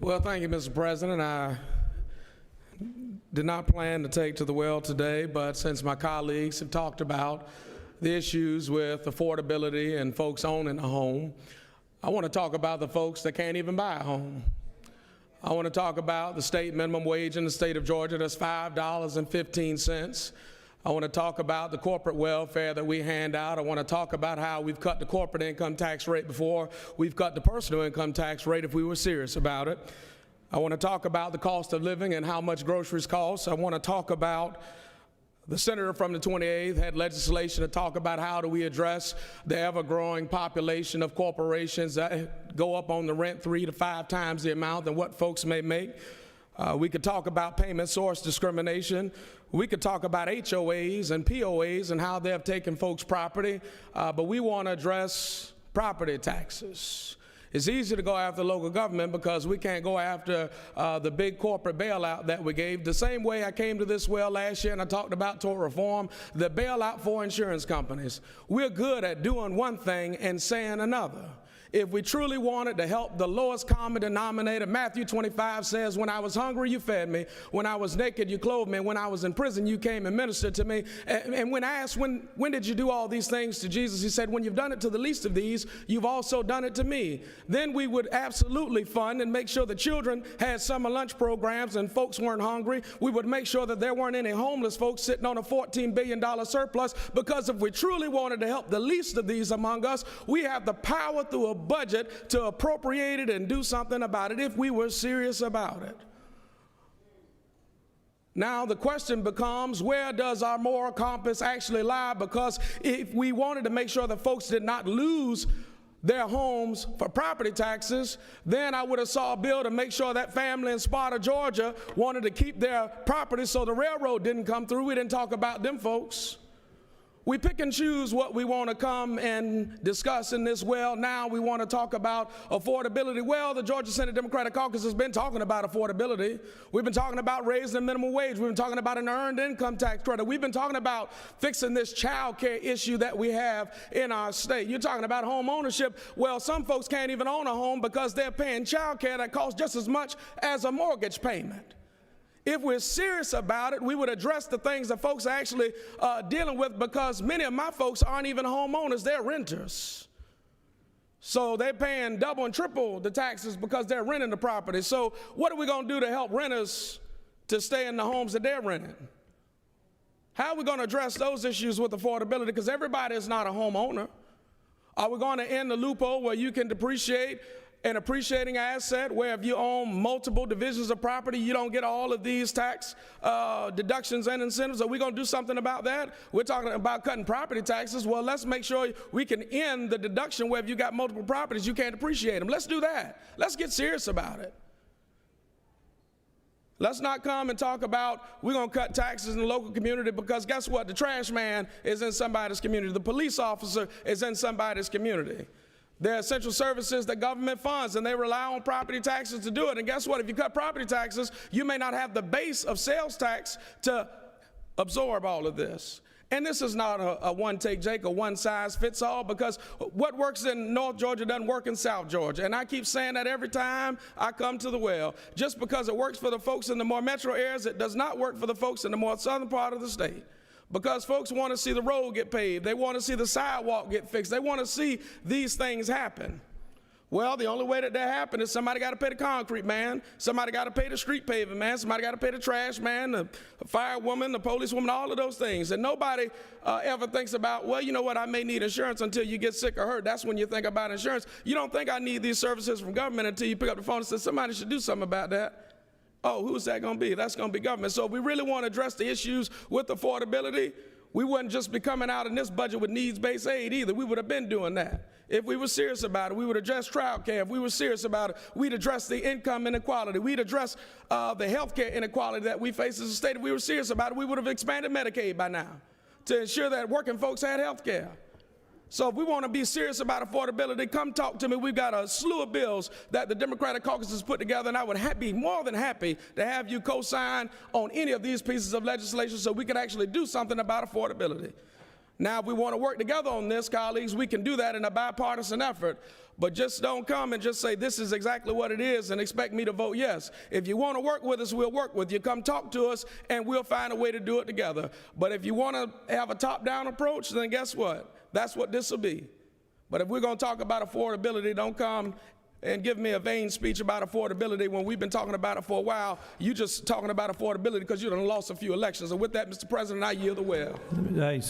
Well, thank you, Mr. President. I did not plan to take to the well today, but since my colleagues have talked about the issues with affordability and folks owning a home, I want to talk about the folks that can't even buy a home. I want to talk about the state minimum wage in the state of Georgia. That's $5.15. I want to talk about the corporate welfare that we hand out. I want to talk about how we've cut the corporate income tax rate before we've cut the personal income tax rate if we were serious about it. I want to talk about the cost of living and how much groceries cost. I want to talk about the senator from the 28th had legislation to talk about how do we address the ever-growing population of corporations that go up on the rent 3 to 5 times the amount than what folks may make. We could talk about payment source discrimination. We could talk about HOAs and POAs and how they've taken folks' property, but we want to address property taxes. It's easy to go after local government because we can't go after the big corporate bailout that we gave. The same way I came to this well last year and I talked about tort reform, the bailout for insurance companies. We're good at doing one thing and saying another. If we truly wanted to help the lowest common denominator, Matthew 25 says, when I was hungry, you fed me. When I was naked, you clothed me. When I was in prison, you came and ministered to me. And when I asked, when did you do all these things to Jesus? He said, when you've done it to the least of these, you've also done it to me. Then we would absolutely fund and make sure the children had summer lunch programs and folks weren't hungry. We would make sure that there weren't any homeless folks sitting on a $14 billion surplus, because if we truly wanted to help the least of these among us, we have the power through a budget to appropriate it and do something about it if we were serious about it. Now the question becomes, where does our moral compass actually lie? Because if we wanted to make sure that folks did not lose their homes for property taxes, then I would have saw a bill to make sure that family in Sparta, Georgia wanted to keep their property so the railroad didn't come through. We didn't talk about them folks. We pick and choose what we want to come and discuss in this well. Now we want to talk about affordability. Well, the Georgia Senate Democratic Caucus has been talking about affordability. We've been talking about raising the minimum wage. We've been talking about an earned income tax credit. We've been talking about fixing this child care issue that we have in our state. You're talking about home ownership. Well, some folks can't even own a home because they're paying child care that costs just as much as a mortgage payment. If we're serious about it, we would address the things that folks are actually dealing with, because many of my folks aren't even homeowners, they're renters. So they're paying double and triple the taxes because they're renting the property. So what are we going to do to help renters to stay in the homes that they're renting? How are we going to address those issues with affordability? Because everybody is not a homeowner. Are we going to end the loophole where you can depreciate an appreciating asset, where if you own multiple divisions of property, you don't get all of these tax deductions and incentives? Are we going to do something about that? We're talking about cutting property taxes. Well, let's make sure we can end the deduction where if you got multiple properties, you can't depreciate them. Let's do that. Let's get serious about it. Let's not come and talk about we're going to cut taxes in the local community, because guess what? The trash man is in somebody's community. The police officer is in somebody's community. There are essential services that government funds, and they rely on property taxes to do it. And guess what? If you cut property taxes, you may not have the base of sales tax to absorb all of this. And this is not a one-take Jake or one-size-fits-all, because what works in North Georgia doesn't work in South Georgia. And I keep saying that every time I come to the well. Just because it works for the folks in the more metro areas, it does not work for the folks in the more southern part of the state. Because folks want to see the road get paved. They want to see the sidewalk get fixed. They want to see these things happen. Well, the only way that happen is somebody got to pay the concrete man. Somebody got to pay the street paving man. Somebody got to pay the trash man, the firewoman, the policewoman, all of those things. And nobody ever thinks about, well, you know what, I may need insurance until you get sick or hurt. That's when you think about insurance. You don't think I need these services from government until you pick up the phone and say, somebody should do something about that. Oh, who's that going to be? That's going to be government. So if we really want to address the issues with affordability, we wouldn't just be coming out in this budget with needs-based aid either. We would have been doing that. If we were serious about it, we would address child care. If we were serious about it, we'd address the income inequality. We'd address the health care inequality that we face as a state. If we were serious about it, we would have expanded Medicaid by now to ensure that working folks had health care. So if we want to be serious about affordability, come talk to me. We've got a slew of bills that the Democratic caucus has put together, and I would be more than happy to have you co-sign on any of these pieces of legislation so we can actually do something about affordability. Now, if we want to work together on this, colleagues, we can do that in a bipartisan effort. But just don't come and just say this is exactly what it is and expect me to vote yes. If you want to work with us, we'll work with you. Come talk to us and we'll find a way to do it together. But if you want to have a top-down approach, then guess what? That's what this will be. But if we're going to talk about affordability, don't come and give me a vain speech about affordability when we've been talking about it for a while. You just talking about affordability because you done lost a few elections. And with that, Mr. President, I yield the well. Hey,